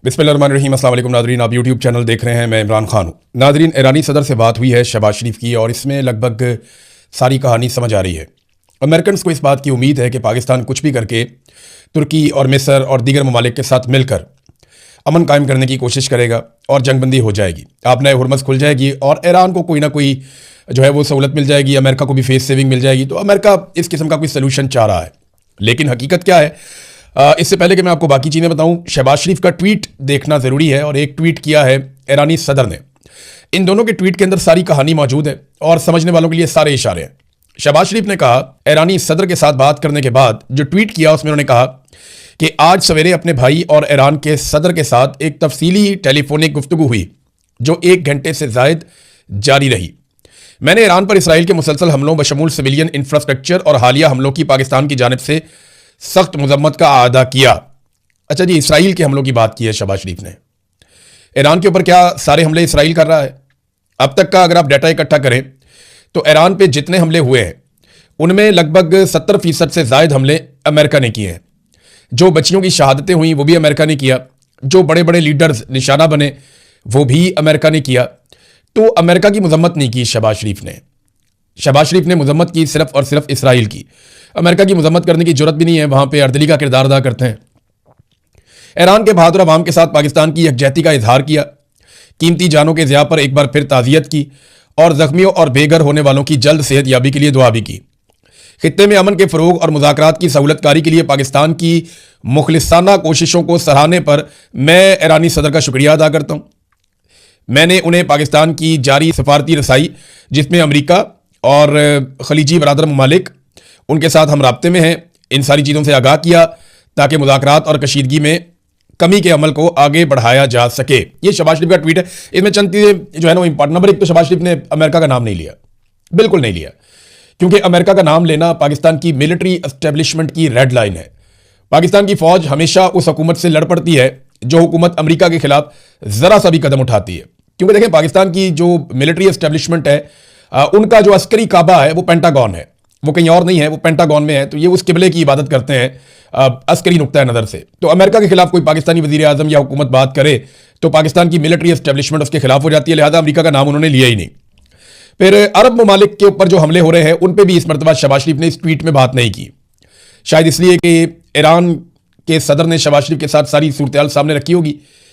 बिस्मिल्लाहिर्रहमानिर्रहीम। अस्सलाम वालेकुम नादरीन, आप यूट्यूब चैनल देख रहे हैं। मैं इमरान खान हूँ। नादरीन, ईरानी सदर से बात हुई है शहबाज शरीफ की और इसमें लगभग सारी कहानी समझ आ रही है। अमेरिकन को इस बात की उम्मीद है कि पाकिस्तान कुछ भी करके तुर्की और मिस्र और दीगर ममालिक के साथ मिलकर अमन कायम करने की कोशिश करेगा और जंगबंदी हो जाएगी, आपने हुरमस खुल जाएगी और ईरान को कोई ना कोई जो है वो सहूलत मिल जाएगी, अमेरिका को भी फेस सेविंग मिल जाएगी। तो अमेरिका इस किस्म का कोई सोल्यूशन चाह रहा है, लेकिन हकीकत क्या है? इससे पहले कि मैं आपको बाकी चीज़ें बताऊं, शहबाज शरीफ का ट्वीट देखना ज़रूरी है और एक ट्वीट किया है ईरानी सदर ने। इन दोनों के ट्वीट के अंदर सारी कहानी मौजूद है और समझने वालों के लिए सारे इशारे हैं। शहबाज शरीफ ने कहा, ईरानी सदर के साथ बात करने के बाद जो ट्वीट किया उसमें उन्होंने कहा कि आज सवेरे अपने भाई और ईरान के सदर के साथ एक तफसीली टेलीफोनिक गुफ्तगू हुई जो 1 घंटे से ज़ायद जारी रही। मैंने ईरान पर इसराइल के मुसलसल हमलों बशमूल सिविलियन इंफ्रास्ट्रक्चर और हालिया हमलों की पाकिस्तान की जानिब से सख्त मजम्मत का आदा किया। अच्छा जी, इसराइल के हमलों की बात की है शहबाज शरीफ ने। ईरान के ऊपर क्या सारे हमले इसराइल कर रहा है? अब तक का अगर आप डाटा इकट्ठा करें तो ईरान पे जितने हमले हुए हैं उनमें लगभग 70% से ज़ायद हमले अमेरिका ने किए हैं। जो बच्चियों की शहादतें हुई वो भी अमेरिका ने किया, जो बड़े बड़े लीडर्स निशाना बने वो भी अमेरिका ने किया। तो अमेरिका की मजम्मत नहीं की शहबाज शरीफ ने। शहबाज शरीफ ने मजम्मत की सिर्फ और सिर्फ इसराइल की। अमेरिका की मजम्मत करने की जरूरत भी नहीं है, वहां पे अर्दली का किरदार अदा करते हैं। ईरान के बहादुर अवाम के साथ पाकिस्तान की यकजहती का इजहार किया, कीमती जानों के ज़िया पर एक बार फिर ताज़ियत की और जख्मियों और बेघर होने वालों की जल्द सेहत याबी के लिए दुआ भी की। खित्ते में अमन के फ़रोग और मुज़ाकरात की सहूलतकारी के लिए पाकिस्तान की मुखलिसाना कोशिशों को सराहने पर मैं ईरानी सदर का शुक्रिया अदा करता हूँ। मैंने उन्हें पाकिस्तान की जारी सफारती रसाई, जिसमें अमरीका और खलीजी बरादर ममालिक उनके साथ हम राब्ते में हैं, इन सारी चीज़ों से आगाह किया ताकि मुज़ाकरात और कशीदगी में कमी के अमल को आगे बढ़ाया जा सके। ये शहबाज शरीफ का ट्वीट है। इसमें चंद चीज़ें जो है ना वो इंपॉर्टेंट। नंबर 1 तो शहबाज शरीफ ने अमेरिका का नाम नहीं लिया, बिल्कुल नहीं लिया, क्योंकि अमेरिका का नाम लेना पाकिस्तान की मिलिट्री एस्टेब्लिशमेंट की रेड लाइन है। पाकिस्तान की फ़ौज हमेशा उस हुकूमत से लड़ पड़ती है जो हुकूमत अमेरिका के खिलाफ ज़रा सा भी कदम उठाती है। क्योंकि देखें, पाकिस्तान की जो मिलिट्री एस्टेब्लिशमेंट है उनका जो अस्करी काबा है वो पेंटागन है, वो कहीं और नहीं है, वो पेंटागन में है। तो ये उस किबले की इबादत करते हैं अस्करी नुक्ता नज़र से। तो अमेरिका के खिलाफ कोई पाकिस्तानी वज़ीर आज़म या हुकूमत बात करे तो पाकिस्तान की मिलिट्री एस्टेब्लिशमेंट उसके खिलाफ हो जाती है, लिहाजा अमेरिका का नाम उन्होंने लिया ही नहीं। फिर अरब ममालिक के ऊपर जो हमले हो रहे हैं उन पर भी इस मरतबा शहबाज शरीफ ने इस ट्वीट में बात नहीं की, शायद इसलिए कि ईरान के सदर ने शहबाज शरीफ के साथ सारी सूरत सामने रखी होगी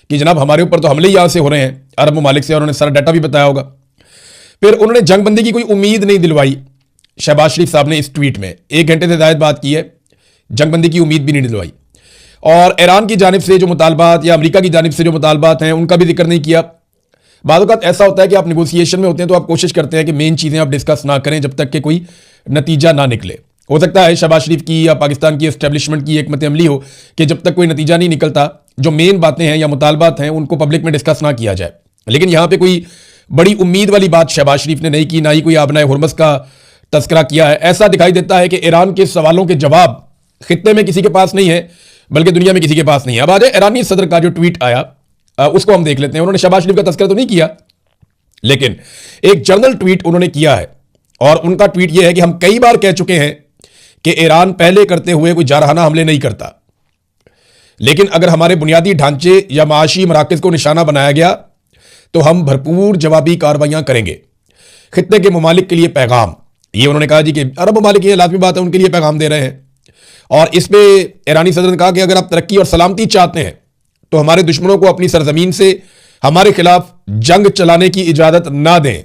कि जनाब हमारे ऊपर तो हमले ही यहाँ से हो रहे हैं अरब ममालिक से, और उन्होंने सारा डाटा भी बताया होगा। फिर उन्होंने जंगबंदी की कोई उम्मीद नहीं दिलवाई शहबाज शरीफ साहब ने इस ट्वीट में। 1 घंटे से ज़ायद बात की है, जंगबंदी की उम्मीद भी नहीं दिलवाई। और ईरान की जानिब से जो मुतालबात या अमेरिका की जानिब से जो मुतालबात हैं उनका भी जिक्र नहीं किया। बाद वक़्त ऐसा होता है कि आप नेगोशिएशन में होते हैं तो आप कोशिश करते हैं कि मेन चीज़ें आप डिस्कस ना करें जब तक कि कोई नतीजा ना निकले। हो सकता है शहबाज शरीफ की या पाकिस्तान की एस्टेब्लिशमेंट की एक मत अमली हो कि जब तक कोई नतीजा नहीं निकलता जो मेन बातें हैं या मुतालबात हैं उनको पब्लिक में डिस्कस ना किया जाए। लेकिन यहाँ पे कोई बड़ी उम्मीद वाली बात शहबाज शरीफ ने नहीं की, ना ही कोई आबनाए हुरमस का तस्करा किया है। ऐसा दिखाई देता है कि ईरान के सवालों के जवाब खित्ते में किसी के पास नहीं है, बल्कि दुनिया में किसी के पास नहीं है। अब आ जाए ईरानी सदर का जो ट्वीट आया उसको हम देख लेते हैं। उन्होंने शहबाज शरीफ का तस्करा तो नहीं किया, लेकिन एक जर्नल ट्वीट उन्होंने किया है और उनका ट्वीट यह है कि हम कई बार कह चुके हैं कि ईरान पहले करते हुए कोई जारहाना हमले नहीं करता, लेकिन अगर हमारे बुनियादी ढांचे या माशी मराकज़ को निशाना बनाया गया तो हम भरपूर जवाबी कार्रवाइयां करेंगे। खित्ते के ममालिक के लिए पैगाम, ये उन्होंने कहा जी कि अरब ममालिक, ये लाजमी बात है, उनके लिए पैगाम दे रहे हैं। और इस पे ईरानी सदर ने कहा कि अगर आप तरक्की और सलामती चाहते हैं तो हमारे दुश्मनों को अपनी सरजमीन से हमारे खिलाफ जंग चलाने की इजाजत ना दें।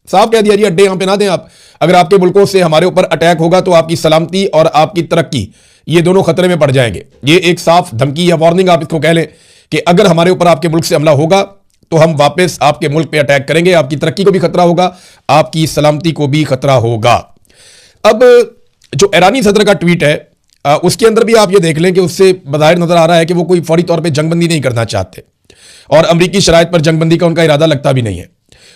साफ कह दिया जी, अड्डे यहां पे ना दें आप। अगर आपके मुल्कों से हमारे ऊपर अटैक होगा तो आपकी सलामती और आपकी तरक्की ये दोनों खतरे में पड़ जाएंगे। ये एक साफ धमकी या वार्निंग आप इसको कह लें कि अगर हमारे ऊपर आपके मुल्क से हमला होगा तो हम वापस आपके मुल्क पे अटैक करेंगे, आपकी तरक्की को भी खतरा होगा, आपकी सलामती को भी खतरा होगा। अब जो ईरानी सदर का ट्वीट है उसके अंदर भी आप ये देख लें कि उससे बज़ाहिर नजर आ रहा है कि वो कोई फौरी तौर पे जंगबंदी नहीं करना चाहते और अमरीकी शराइत पर जंगबंदी का उनका इरादा लगता भी नहीं है।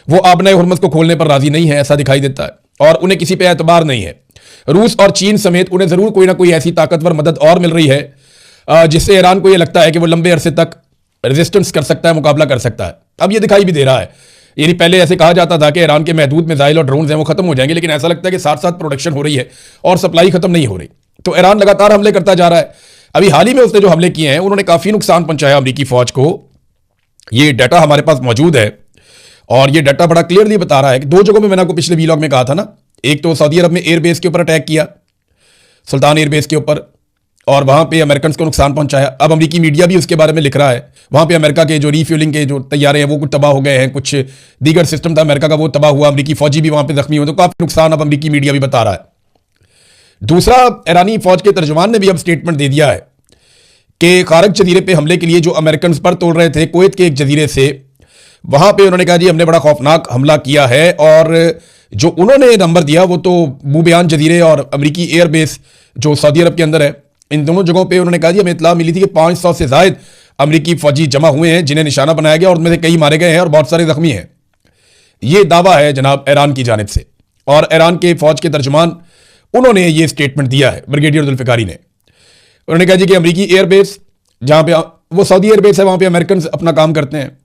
वो आबनाए हुरमस को खोलने पर राजी नहीं है, ऐसा दिखाई देता है, और उन्हें किसी पे एतबार नहीं है। रूस और चीन समेत उन्हें जरूर कोई ना कोई ऐसी ताकतवर मदद और मिल रही है जिससे ईरान को यह लगता है कि वो लंबे अरसे तक रेजिस्टेंस कर सकता है, मुकाबला कर सकता है। अब ये दिखाई भी दे रहा है। यानी पहले ऐसे कहा जाता था कि ईरान के महदूद मिसाइल और ड्रोन हैं वो खत्म हो जाएंगे, लेकिन ऐसा लगता है कि साथ साथ प्रोडक्शन हो रही है और सप्लाई खत्म नहीं हो रही। तो ईरान लगातार हमले करता जा रहा है। अभी हाल ही में उसने जो हमले किए हैं उन्होंने काफी नुकसान पहुंचाया अमेरिकी फौज को, ये डाटा हमारे पास मौजूद है और ये डाटा बड़ा क्लियरली बता रहा है कि 2 जगहों में मैंने आपको पिछले वीलॉग में कहा था ना, एक तो सऊदी अरब में एयरबेस के ऊपर अटैक किया, सुल्तान एयरबेस के ऊपर, और वहां पे अमेरिकन को नुकसान पहुंचाया। अब अमेरिकी मीडिया भी उसके बारे में लिख रहा है, वहां पे अमेरिका के जो रीफ्यूलिंग के जो तैयारे हैं वो कुछ तबाह हो गए हैं, कुछ दीगर सिस्टम था अमेरिका का वो तबाह हुआ, अमेरिकी फौजी भी वहां पे जख्मी हुए, तो काफी नुकसान अब अमेरिकी मीडिया भी बता रहा है। दूसरा, ईरानी फौज के तर्जुमान ने भी अब स्टेटमेंट दे दिया है कि खारक जजीरे पे हमले के लिए जो अमेरिकन पर तोड़ रहे थे कुवैत के एक जजीरे से, वहां पे उन्होंने कहा जी हमने बड़ा खौफनाक हमला किया है, और जो उन्होंने नंबर दिया वो तो बूबयान जजीरे और अमेरिकी एयरबेस जो सऊदी अरब के अंदर है, इन दोनों जगहों पे उन्होंने कहा जी हमें इत्तला मिली थी कि 500 से ज्यादा अमेरिकी फौजी जमा हुए हैं जिन्हें निशाना बनाया गया और उनमें से कई मारे गए हैं और बहुत सारे जख्मी हैं। ये दावा है जनाब ईरान की जानिब से, और ईरान के फौज के तर्जुमान उन्होंने ये स्टेटमेंट दिया है, ब्रिगेडियर जुल्फिकारी ने। उन्होंने कहा जी कि अमेरिकी एयरबेस जहां पे वो सऊदी एयरबेस है वहां पे अमेरिकन अपना काम करते हैं,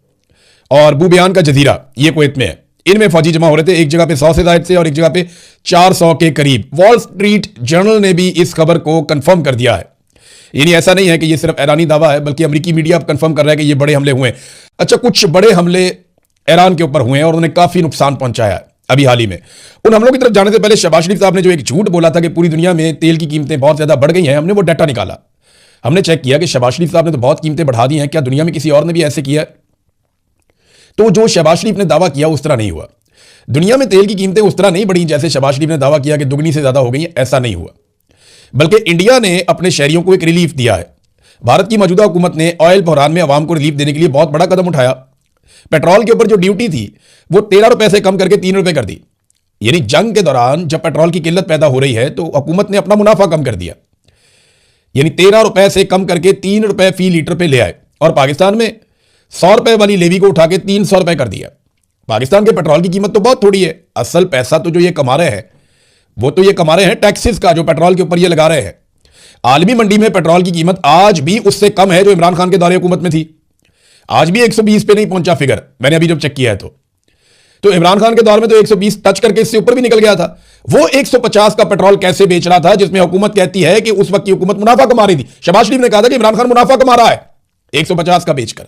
और बूबयान का जजीरा ये कुवैत में है, इनमें फौजी जमा हो रहे थे, एक जगह पे 100 से ज्यादा थे और एक जगह पे 400 के करीब। वॉल स्ट्रीट जर्नल ने भी इस खबर को कंफर्म कर दिया है, यानी ऐसा नहीं है कि ये सिर्फ ईरानी दावा है, बल्कि अमेरिकी मीडिया अब कंफर्म कर रहा है कि ये बड़े हमले हुए हैं। अच्छा, कुछ बड़े हमले ईरान के ऊपर हुए हैं और उन्होंने काफी नुकसान पहुंचाया अभी हाल ही में। उन हमलों की तरफ जाने से पहले शहबाज शरीफ साहब ने जो एक झूठ बोला था कि पूरी दुनिया में तेल की कीमतें बहुत ज्यादा बढ़ गई हैं, हमने वो डाटा निकाला, हमने चेक किया कि शहबाज शरीफ साहब ने तो बहुत कीमतें बढ़ा दी हैं, क्या दुनिया में किसी और ने भी ऐसे किया? तो जो शहबाज शरीफ ने दावा किया उस तरह नहीं हुआ। दुनिया में तेल की कीमतें उस तरह नहीं बढ़ी जैसे शहबाज शरीफ ने दावा किया कि दुगनी से ज्यादा हो गई हैं, ऐसा नहीं हुआ। बल्कि इंडिया ने अपने शहरियों को एक रिलीफ दिया है। भारत की मौजूदा हुकूमत ने ऑयल बहरान में आवाम को रिलीफ देने के लिए बहुत बड़ा कदम उठाया। पेट्रोल के ऊपर जो ड्यूटी थी वो 13 रुपए से कम करके 3 रुपए कर दी, यानी जंग के दौरान जब पेट्रोल की किल्लत पैदा हो रही है तो हुकूमत ने अपना मुनाफा कम कर दिया, यानी 13 रुपए से कम करके 3 रुपए फी लीटर पे ले आए, और पाकिस्तान में 100 रुपए वाली लेवी को उठा के 300 रुपए कर दिया। पाकिस्तान के पेट्रोल की कीमत तो बहुत थोड़ी है, असल पैसा तो जो ये कमा रहे हैं वो तो ये कमा रहे हैं टैक्सेस का जो पेट्रोल के ऊपर ये लगा रहे हैं। आलमी मंडी में पेट्रोल की कीमत आज भी उससे कम है जो इमरान खान के दौरे हुकूमत में थी, आज भी 120 पे नहीं पहुंचा फिगर, मैंने अभी जब चेक किया है तो इमरान खान के दौर में तो 120 टच करके इससे ऊपर भी निकल गया था। वो 150 का पेट्रोल कैसे बेच रहा था जिसमें हुकूमत कहती है कि उस वक्त की हुकूमत मुनाफा कमा रही थी। शहबाज शरीफ ने कहा था कि इमरान खान मुनाफा कमा रहा है 150 का बेचकर,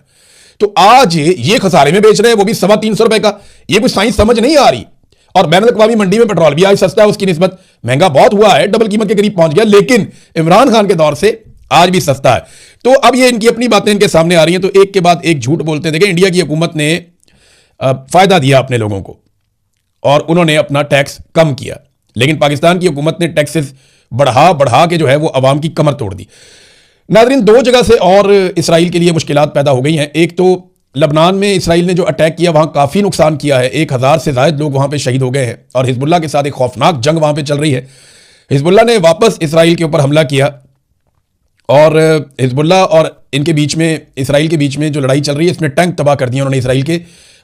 तो आज ये खसारे में बेच रहे हैं, वो भी 325 रुपए का। ये कोई साइंस समझ नहीं आ रही। और बैनुल अक़वामी मंडी में पेट्रोल भी आज सस्ता है, उसकी निस्बत महंगा बहुत हुआ है, डबल कीमत के करीब पहुंच गया, लेकिन इमरान खान के दौर से आज भी सस्ता है। तो अब ये इनकी अपनी बातें इनके सामने आ रही हैं, तो एक के बाद एक झूठ बोलते देखें। इंडिया की हुकूमत ने फायदा दिया अपने लोगों को और उन्होंने अपना टैक्स कम किया, लेकिन पाकिस्तान की हुकूमत ने टैक्सेस बढ़ा बढ़ा के जो है वो अवाम की कमर तोड़ दी। नाज़रीन, 2 जगह से और इसराइल के लिए मुश्किलात पैदा हो गई हैं। एक तो लबनान में इसराइल ने जो अटैक किया वहां काफी नुकसान किया है, 1000 से ज्यादा लोग वहां पे शहीद हो गए हैं, और हिजबुल्लाह के साथ एक खौफनाक जंग वहां पे चल रही है। हिजबुल्लाह ने वापस इसराइल के ऊपर हमला किया, और हिजबुल्लाह और इनके बीच में, इसराइल के बीच में जो लड़ाई चल रही है इसमें टैंक तबाह कर दिए उन्होंने इसराइल के,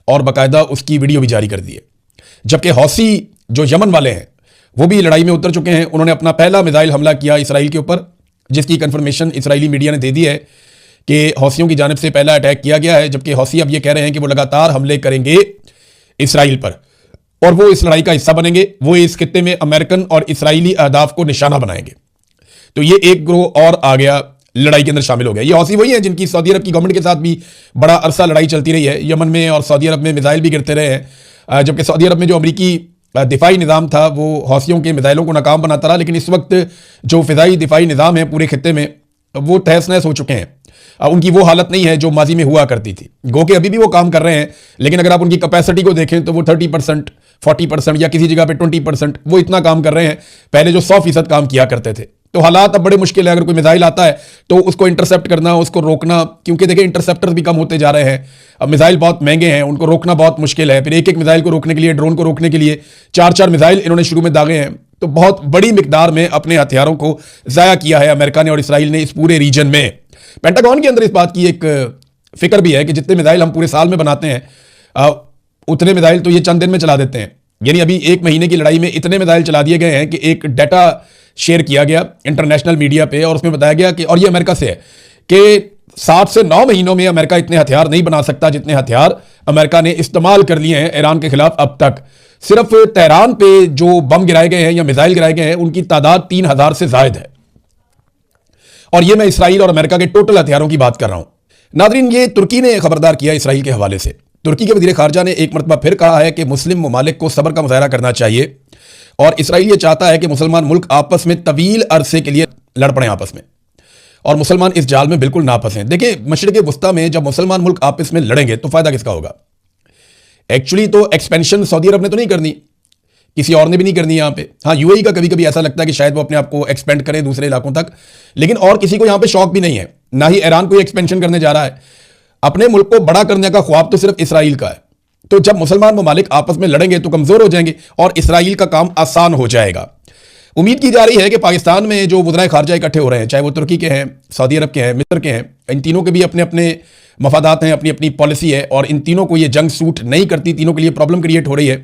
और बाकायदा उसकी वीडियो भी जारी कर दी है। जबकि हौसी जो यमन वाले हैं वो भी लड़ाई में उतर चुके हैं, उन्होंने अपना पहला मिसाइल हमला किया इसराइल के ऊपर, जिसकी कंफर्मेशन इसराइली मीडिया ने दे दी है कि हौसियों की जानिब से पहला अटैक किया गया है। जबकि हौसी अब ये कह रहे हैं कि वो लगातार हमले करेंगे इसराइल पर और वो इस लड़ाई का हिस्सा बनेंगे, वो इस खित्ते में अमेरिकन और इसराइली अहदाफ को निशाना बनाएंगे। तो ये एक ग्रोह और आ गया, लड़ाई के अंदर शामिल हो गया। ये हौसी वही हैं जिनकी सऊदी अरब की गवर्नमेंट के साथ भी बड़ा अरसा लड़ाई चलती रही है, यमन में और सऊदी अरब में मिसाइल भी गिरते रहे हैं। जबकि सऊदी अरब में जो अमरीकी दिफाई निज़ाम था वो हौसियों के मिसाइलों को नाकाम बनाता रहा, लेकिन इस वक्त जो फिजाई दिफाई निज़ाम है पूरे खित्ते में वो तहस नहस हो चुके हैं। उनकी वो हालत नहीं है जो माजी में हुआ करती थी। गो के अभी भी वो काम कर रहे हैं, लेकिन अगर आप उनकी कैपेसिटी को देखें तो वो 30%, 40% या किसी जगह पे 20% वो इतना काम कर रहे हैं, पहले जो 100% काम किया करते थे। तो हालात अब बड़े मुश्किल है। अगर कोई मिसाइल आता है तो उसको इंटरसेप्ट करना, उसको रोकना, क्योंकि देखिए इंटरसेप्टर भी कम होते जा रहे हैं, अब मिसाइल बहुत महंगे हैं, उनको रोकना बहुत मुश्किल है। फिर एक एक मिसाइल को रोकने के लिए, ड्रोन को रोकने के लिए 4-4 मिसाइल इन्होंने शुरू में दागे हैं। तो बहुत बड़ी मिकदार में अपने हथियारों को ज़ाया किया है अमेरिका ने और इसराइल ने इस पूरे रीजन में। पेंटागन के अंदर इस बात की एक फिक्र भी है कि जितने मिसाइल हम पूरे साल में बनाते हैं उतने मिसाइल तो ये चंद दिन में चला देते हैं। यानी अभी 1 महीने की लड़ाई में इतने मिसाइल चला दिए गए हैं कि एक डाटा शेयर किया गया इंटरनेशनल मीडिया पे और उसमें बताया गया कि, और ये अमेरिका से है, कि 7 से 9 महीनों में अमेरिका इतने हथियार नहीं बना सकता जितने हथियार अमेरिका ने इस्तेमाल कर लिए हैं ईरान के खिलाफ अब तक। सिर्फ तेहरान पे जो बम गिराए गए हैं या मिसाइल गिराए गए हैं उनकी तादाद 3000 से ज्यादा है, और ये मैं इसराइल और अमेरिका के टोटल हथियारों की बात कर रहा हूं। नादरीन, ये तुर्की ने खबरदार किया इसराइल के हवाले से। तुर्की के वज़ीर ख़ारजा ने एक मरतबा फिर कहा है कि मुस्लिम ममालिक को सब्र का मुज़ाहरा करना चाहिए और इसराइल ये चाहता है कि मुसलमान मुल्क आपस में तवील अरसे के लिए लड़ पड़ें आपस में, और मुसलमान इस जाल में बिल्कुल ना फंसें। देखिए, मशरिक़ वस्ता में जब मुसलमान मुल्क आपस में लड़ेंगे तो फ़ायदा किसका होगा? एक्चुअली तो एक्सपेंशन सऊदी अरब ने तो नहीं करनी, किसी और ने भी नहीं करनी यहाँ पे। हाँ, यूएई का कभी कभी ऐसा लगता है कि शायद वो अपने आप को एक्सपेंड करें दूसरे इलाकों तक, लेकिन और किसी को यहाँ पे शौक भी नहीं है। ना ही ईरान कोई एक्सपेंशन करने जा रहा है। अपने मुल्क को बड़ा करने का ख्वाब तो सिर्फ इसराइल का है। तो जब मुसलमान ममालिक आपस में लड़ेंगे तो कमजोर हो जाएंगे और इसराइल का काम आसान हो जाएगा। उम्मीद की जा रही है कि पाकिस्तान में जो वज़राए ख़ारजा इकट्ठे हो रहे हैं, चाहे वो तुर्की के हैं, सऊदी अरब के हैं, मिस्र के हैं, इन तीनों के भी अपने अपने मफादात हैं, अपनी अपनी पॉलिसी है, और इन तीनों को ये जंग सूट नहीं करती, तीनों के लिए प्रॉब्लम क्रिएट हो रही है।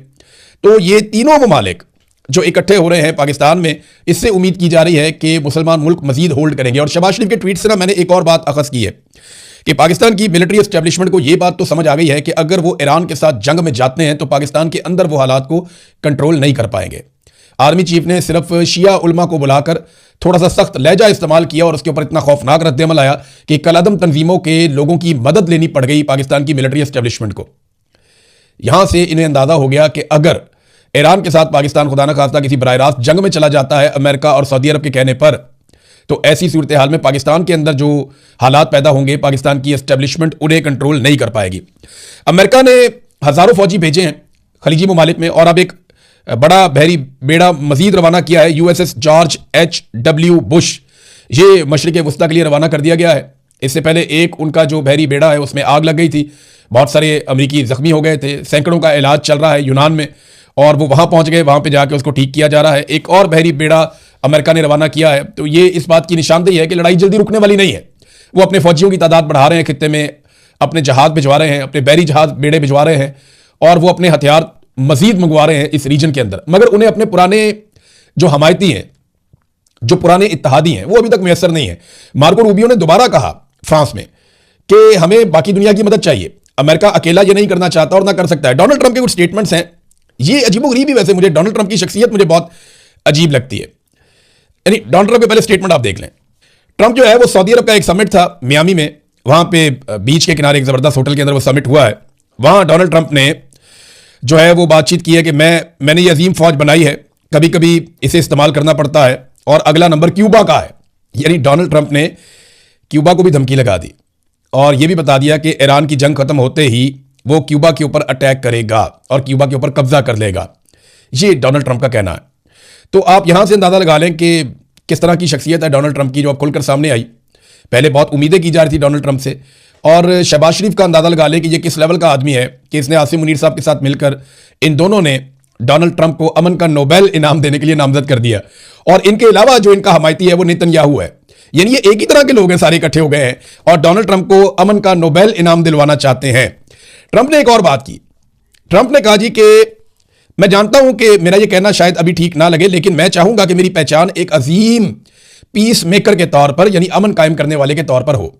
तो ये तीनों ममालिक जो इकट्ठे हो रहे हैं पाकिस्तान में, इससे उम्मीद की जा रही है कि मुसलमान मुल्क मजीद होल्ड करेंगे। और शहबाज शरीफ के ट्वीट से ना मैंने एक और बात अखज़ की है कि पाकिस्तान की मिलिट्री एस्टेब्लिशमेंट को यह बात तो समझ आ गई है कि अगर वो ईरान के साथ जंग में जाते हैं तो पाकिस्तान के अंदर वो हालात को कंट्रोल नहीं कर पाएंगे। आर्मी चीफ ने सिर्फ शिया उलमा को बुलाकर थोड़ा सा सख्त लहजा इस्तेमाल किया और उसके ऊपर इतना खौफनाक रद्दअमल आया कि कलअदम तंजीमों के लोगों की मदद लेनी पड़ गई पाकिस्तान की मिलिट्री एस्टेब्लिशमेंट को। यहां से इन्हें अंदाजा हो गया कि अगर ईरान के साथ पाकिस्तान खुदा न खास्ता किसी बराह रास्त जंग में चला जाता है अमेरिका और सऊदी अरब के कहने पर, तो ऐसी सूरत हाल में पाकिस्तान के अंदर जो हालात पैदा होंगे, पाकिस्तान की एस्टेब्लिशमेंट उन्हें कंट्रोल नहीं कर पाएगी। अमेरिका ने हज़ारों फौजी भेजे हैं खलीजी ममालिक में, और अब एक बड़ा बहरी बेड़ा मजीद रवाना किया है, USS जॉर्ज H.W. बुश। ये मशरिक़ वस्ता के लिए रवाना कर दिया गया है। इससे पहले एक उनका जो बहरी बेड़ा है उसमें आग लग गई थी, बहुत सारे अमरीकी जख्मी हो गए थे, सैकड़ों का इलाज चल रहा है यूनान में, और वो वहाँ पहुँच गए, वहाँ पे जाके उसको ठीक किया जा रहा है। एक और बहरी बेड़ा अमेरिका ने रवाना किया है। तो ये इस बात की निशानदेही है कि लड़ाई जल्दी रुकने वाली नहीं है। वो अपने फौजियों की तादाद बढ़ा रहे हैं, खित्ते में अपने जहाज भिजवा रहे हैं, अपने बहरी जहाज बेड़े भिजवा रहे हैं, और वो अपने हथियार मजीद मंगवा रहे हैं इस रीजन के अंदर। मगर उन्हें अपने पुराने जो हमायती हैं, जो पुराने इत्तेहादी हैं, वो अभी तक मैसर नहीं है। मार्को रूबियो ने दोबारा कहा फ्रांस में कि हमें बाकी दुनिया की मदद चाहिए, अमेरिका अकेला ये नहीं करना चाहता और ना कर सकता है। डोनाल्ड ट्रंप के कुछ स्टेटमेंट्स हैं, ये अजीबोगरीब ही, वैसे मुझे डोनाल्ड ट्रंप की शख्सियत मुझे बहुत अजीब लगती है। यानी डोनाल्ड ट्रंप के पहले स्टेटमेंट आप देख लें। ट्रंप जो है वो सऊदी अरब का एक समिट था मियामी में, वहां पे बीच के किनारे एक जबरदस्त होटल के अंदर वो समिट हुआ है। वहां डोनाल्ड ट्रंप ने जो है वो बातचीत की है कि मैंने ये अजीम फौज बनाई है, कभी कभी इसे इस्तेमाल करना पड़ता है, और अगला नंबर क्यूबा का है। यानी डोनाल्ड ट्रंप ने क्यूबा को भी धमकी लगा दी और ये भी बता दिया कि ईरान की जंग खत्म होते ही वो क्यूबा के ऊपर अटैक करेगा और क्यूबा के ऊपर कब्जा कर लेगा। ये डोनाल्ड ट्रंप का कहना है। तो आप यहां से अंदाजा लगा लें कि किस तरह की शख्सियत है डोनाल्ड ट्रंप की, जो अब खुलकर सामने आई। पहले बहुत उम्मीदें की जा रही थी डोनाल्ड ट्रंप से, और शहबाज शरीफ का अंदाजा लगा लें कि ये किस लेवल का आदमी है कि इसने आसिम मुनीर साहब के साथ मिलकर इन दोनों ने डोनाल्ड ट्रंप को अमन का नोबेल इनाम देने के लिए नामजद कर दिया। और इनके अलावा जो इनका हमायती है वो नेतन्याहू है। यानी ये एक ही तरह के लोग हैं, सारे इकट्ठे हो गए हैं और डोनाल्ड ट्रंप को अमन का नोबेल इनाम दिलवाना चाहते हैं। ट्रंप ने एक और बात की। ट्रंप ने कहा जी कि मैं जानता हूं कि मेरा यह कहना शायद अभी ठीक ना लगे, लेकिन मैं चाहूंगा कि मेरी पहचान एक अजीम पीस मेकर के तौर पर, यानी अमन कायम करने वाले के तौर पर हो।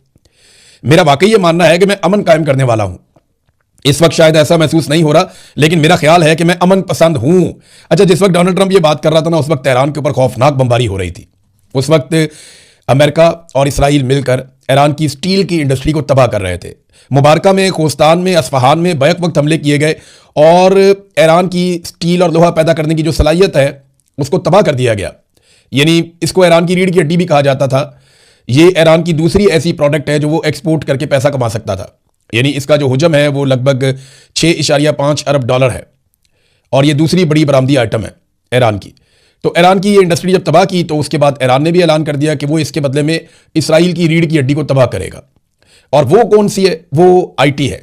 मेरा वाकई यह मानना है कि मैं अमन कायम करने वाला हूं। इस वक्त शायद ऐसा महसूस नहीं हो रहा, लेकिन मेरा ख्याल है कि मैं अमन पसंद हूं। अच्छा, जिस वक्त डोनाल्ड ट्रंप ये बात कर रहा था ना, उस वक्त ईरान के ऊपर खौफनाक बमबारी हो रही थी। उस वक्त अमेरिका और इसराइल मिलकर ईरान की स्टील की इंडस्ट्री को तबाह कर रहे थे। मुबारका में, खोस्तान में, असफहान में बैक वक्त हमले किए गए और ईरान की स्टील और लोहा पैदा करने की जो सलाहियत है उसको तबाह कर दिया गया। यानी इसको ईरान की रीढ़ की हड्डी भी कहा जाता था। ये ईरान की दूसरी ऐसी प्रोडक्ट है जो वो एक्सपोर्ट करके पैसा कमा सकता था। यानी इसका जो हुजम है वो लगभग 6.5 अरब डॉलर है और ये दूसरी बड़ी बरामदी आइटम है ईरान की। तो ईरान की ये इंडस्ट्री जब तबाह की तो उसके बाद ईरान ने भी ऐलान कर दिया कि वो इसके बदले में इसराइल की रीढ़ की हड्डी को तबाह करेगा। और वो कौन सी है? वो आईटी है,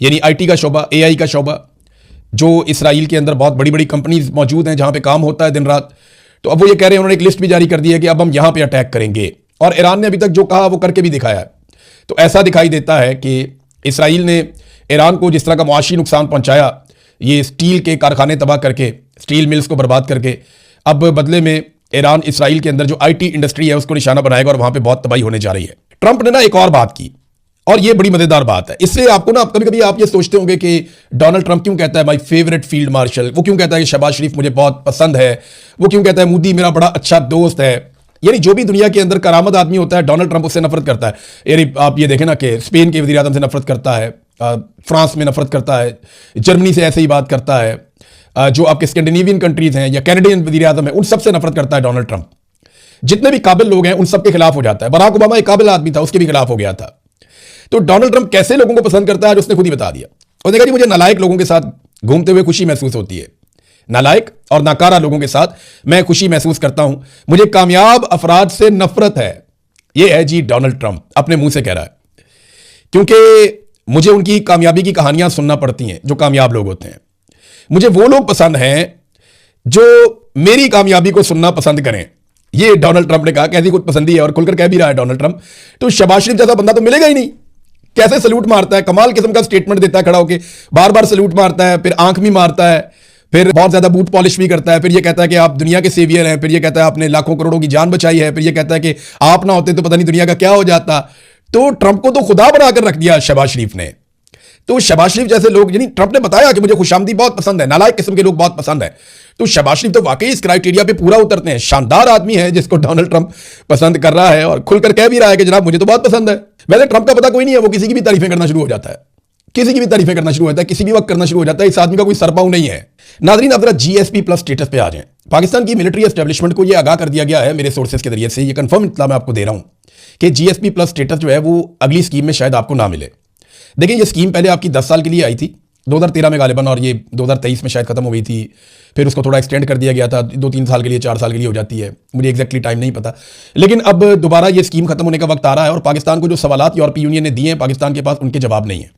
यानी आईटी का शोबा, एआई का शोबा, जो इसराइल के अंदर बहुत बड़ी बड़ी कंपनीज मौजूद हैं जहां पे काम होता है दिन रात। तो अब वो ये कह रहे हैं, उन्होंने एक लिस्ट भी जारी कर दी है कि अब हम यहां पे अटैक करेंगे, और ईरान ने अभी तक जो कहा वो करके भी दिखाया है। तो ऐसा दिखाई देता है कि इसराइल ने ईरान को जिस तरह का मुआशी नुकसान पहुंचाया, ये स्टील के कारखाने तबाह करके, स्टील मिल्स को बर्बाद करके, अब बदले में ईरान इसराइल के अंदर जो आईटी इंडस्ट्री है उसको निशाना बनाएगा और वहां पे बहुत तबाही होने जा रही है। ट्रंप ने ना एक और बात की, और ये बड़ी मजेदार बात है। इससे आपको ना कभी कभी आप ये सोचते होंगे कि डोनाल्ड ट्रंप क्यों कहता है माय फेवरेट फील्ड मार्शल, वो क्यों कहता है कि शहबाज शरीफ मुझे बहुत पसंद है, वो क्यों कहता है मोदी मेरा बड़ा अच्छा दोस्त है। यानी जो भी दुनिया के अंदर करामत आदमी होता है, डोनाल्ड ट्रंप उससे नफरत करता है। यानी आप ये देखें ना कि स्पेन के वज़ीर आज़म से नफरत करता है, फ्रांस में नफरत करता है, जर्मनी से ऐसे ही बात करता है, जो आपके स्कैंडिनेवियन कंट्रीज हैं या कैनेडियन वज़ीर आज़म है, उन सबसे नफरत करता है डोनाल्ड ट्रंप। जितने भी काबिल लोग हैं उन सबके खिलाफ हो जाता है। बराक ओबामा एक काबिल आदमी था, उसके भी खिलाफ हो गया था। तो डोनाल्ड ट्रंप कैसे लोगों को पसंद करता है उसने खुद ही बता दिया। उसने कहा जी मुझे नालायक लोगों के साथ घूमते हुए खुशी महसूस होती है, नालायक और नाकारा लोगों के साथ मैं खुशी महसूस करता हूं, मुझे कामयाब अफराद से नफरत है। यह है जी डोनाल्ड ट्रंप, अपने मुंह से कह रहा है। क्योंकि मुझे उनकी कामयाबी की कहानियां सुनना पड़ती हैं, जो कामयाब लोग होते हैं। मुझे वो लोग पसंद हैं जो मेरी कामयाबी को सुनना पसंद करें। ये डोनाल्ड ट्रंप ने कहा, कैसी खुद पसंदी है और खुलकर कह भी रहा है डोनाल्ड ट्रंप। तो शहबाज शरीफ जैसा बंदा तो मिलेगा ही नहीं। कैसे सल्यूट मारता है, कमाल किस्म का स्टेटमेंट देता है खड़ा होकर, बार बार सल्यूट मारता है, फिर आंख भी मारता है, फिर बहुत ज्यादा बूट पॉलिश भी करता है, फिर ये कहता है कि आप दुनिया के सेवियर हैं, फिर ये कहता है आपने लाखों करोड़ों की जान बचाई है, फिर ये कहता है कि आप ना होते तो पता नहीं दुनिया का क्या हो जाता। तो ट्रंप को तो खुदा बनाकर रख दिया शहबाज शरीफ ने। तो शहबाज शरीफ जैसे लोग, यानी ट्रंप ने बताया कि मुझे खुशामदी बहुत पसंद है, नालायक किस्म के लोग बहुत पसंद है। तो शहबाज शरीफ तो वाकई इस क्राइटेरिया पे पूरा उतरते हैं। शानदार आदमी है जिसको डोनाल्ड ट्रंप पसंद कर रहा है और खुलकर कह भी रहा है कि जनाब मुझे तो बहुत पसंद है। वैसे ट्रंप का पता कोई नहीं है, वो किसी की भी तारीफें करना शुरू हो जाता है, किसी की भी तारीफें करना शुरू होता है, किसी भी वक्त करना शुरू हो जाता है। इस आदमी का कोई सरपाऊ नहीं है। नाज़रीन, आप जरा जीएसपी प्लस स्टेटस पे आ जाएं। पाकिस्तान की मिलिट्री एस्टेब्लिशमेंट को यह आगाह कर दिया गया है मेरे सोर्सेज के जरिए से, ये कंफर्म इत्तला मैं आपको दे रहा हूं कि जीएसपी प्लस स्टेटस जो है वो अगली स्कीम में शायद आपको ना मिले। देखिए, ये स्कीम पहले आपकी 10 साल के लिए आई थी 2013 में गालिबन, और ये 2023 में शायद खत्म हो गई थी। फिर उसको थोड़ा एक्सटेंड कर दिया गया था, 2-3 साल के लिए, 4 साल के लिए हो जाती है, मुझे एग्जैक्टली टाइम नहीं पता। लेकिन अब दोबारा ये स्कीम खत्म होने का वक्त आ रहा है और पाकिस्तान को जो सवालात यूरोपीय यूनियन ने दिए हैं, पाकिस्तान के पास उनके जवाब नहीं है।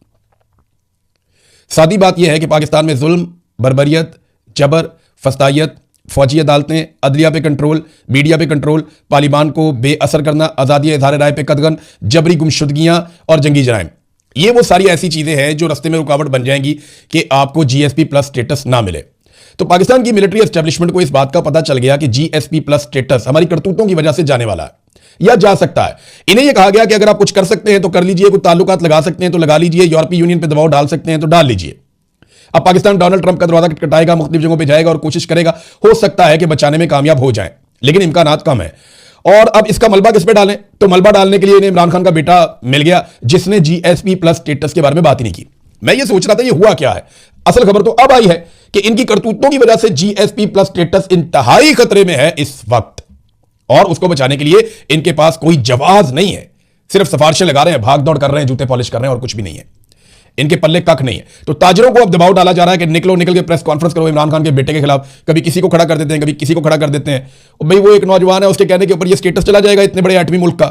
सादी बात यह है कि पाकिस्तान में जुल्म, बर्बरियत, जबर, फस्तायत, फौजी अदालतें, अदलिया पे कंट्रोल, मीडिया पे कंट्रोल, तालिबान को बेअसर करना, आज़ादी इज़हार राय पे कदगन, जबरी गुमशुदगियां और जंगी जराइम, ये वो सारी ऐसी चीजें हैं जो रास्ते में रुकावट बन जाएंगी कि आपको जीएसपी प्लस स्टेटस ना मिले। तो पाकिस्तान की मिलिट्री एस्टेब्लिशमेंट को इस बात का पता चल गया कि जीएसपी प्लस स्टेटस हमारी करतूतों की वजह से जाने वाला है या जा सकता है। इन्हें यह कहा गया कि अगर आप कुछ कर सकते हैं तो कर लीजिए, कुछ ताल्लुकात लगा सकते हैं तो लगा लीजिए, यूरोपीय यूनियन पर दबाव डाल सकते हैं तो डाल लीजिए। अब पाकिस्तान डोनाल्ड ट्रंप का दरवाजा खटखटाएगा, मुख्तलिफ जगहों पर जाएगा और कोशिश करेगा, हो सकता है कि बचाने में कामयाब हो जाए, लेकिन इम्कानात कम है। और अब इसका मलबा किस पे डालें? तो मलबा डालने के लिए इन्हें इमरान खान का बेटा मिल गया जिसने जीएसपी प्लस स्टेटस के बारे में बात ही नहीं की। मैं ये सोच रहा था ये हुआ क्या है। असल खबर तो अब आई है कि इनकी करतूतों की वजह से जीएसपी प्लस स्टेटस इंतहाई खतरे में है इस वक्त, और उसको बचाने के लिए इनके पास कोई जवाब नहीं है। सिर्फ सिफारिशें लगा रहे हैं, भाग दौड़ कर रहे हैं, जूते पॉलिश कर रहे हैं और कुछ भी नहीं है। इनके पल्ले कख नहीं है। तो ताजरों को अब दबाव डाला जा रहा है कि निकल के प्रेस कॉन्फ्रेंस करो इमरान खान के बेटे के खिलाफ। कभी किसी को खड़ा कर देते हैं, कभी किसी को खड़ा कर देते हैं। और भाई वो एक नौजवान है, उसके कहने के ऊपर ये स्टेटस चला जाएगा इतने बड़े एटमी मुल्क का।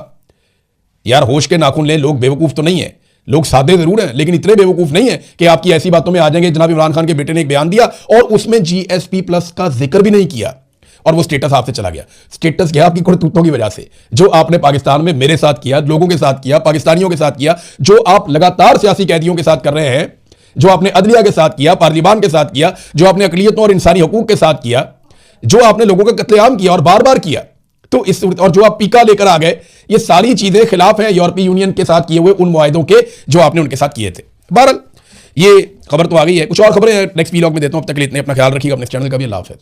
यार होश के नाखून ले, लोग बेवकूफ तो नहीं है, लोग सादे जरूर हैं लेकिन इतने बेवकूफ नहीं है कि आपकी ऐसी बातों में आ जाएंगे। जनाब इमरान खान के बेटे ने एक बयान दिया और उसमें जीएसपी प्लस का जिक्र भी नहीं किया और वो स्टेटस आपसे चला गया। स्टेटस गया आपकी करतूतों की वजह से, जो आपने पाकिस्तान में मेरे साथ किया, लोगों के साथ किया, पाकिस्तानियों के साथ किया, जो आप लगातार सियासी कैदियों के साथ कर रहे हैं, जो आपने अदलिया के साथ किया, पार्लिमान के साथ किया, जो आपने अकलियतों और इंसानी हकूक के साथ किया, जो आपने लोगों का कत्लेआम किया और बार बार किया। तो इस और जो आप पीका लेकर आ गए, ये सारी चीजें खिलाफ हैं यूरोपीय यूनियन के साथ किए हुए उन मुआहिदों के जो आपने उनके साथ किए थे। बहरहाल ये खबर तो आ गई है, कुछ और खबरें नेक्स्ट वीलॉग में देता हूं। अब तक के लिए इतने, अपना ख्याल रखिएगा, अपने चैनल का भी। अल्लाह हाफ़िज़।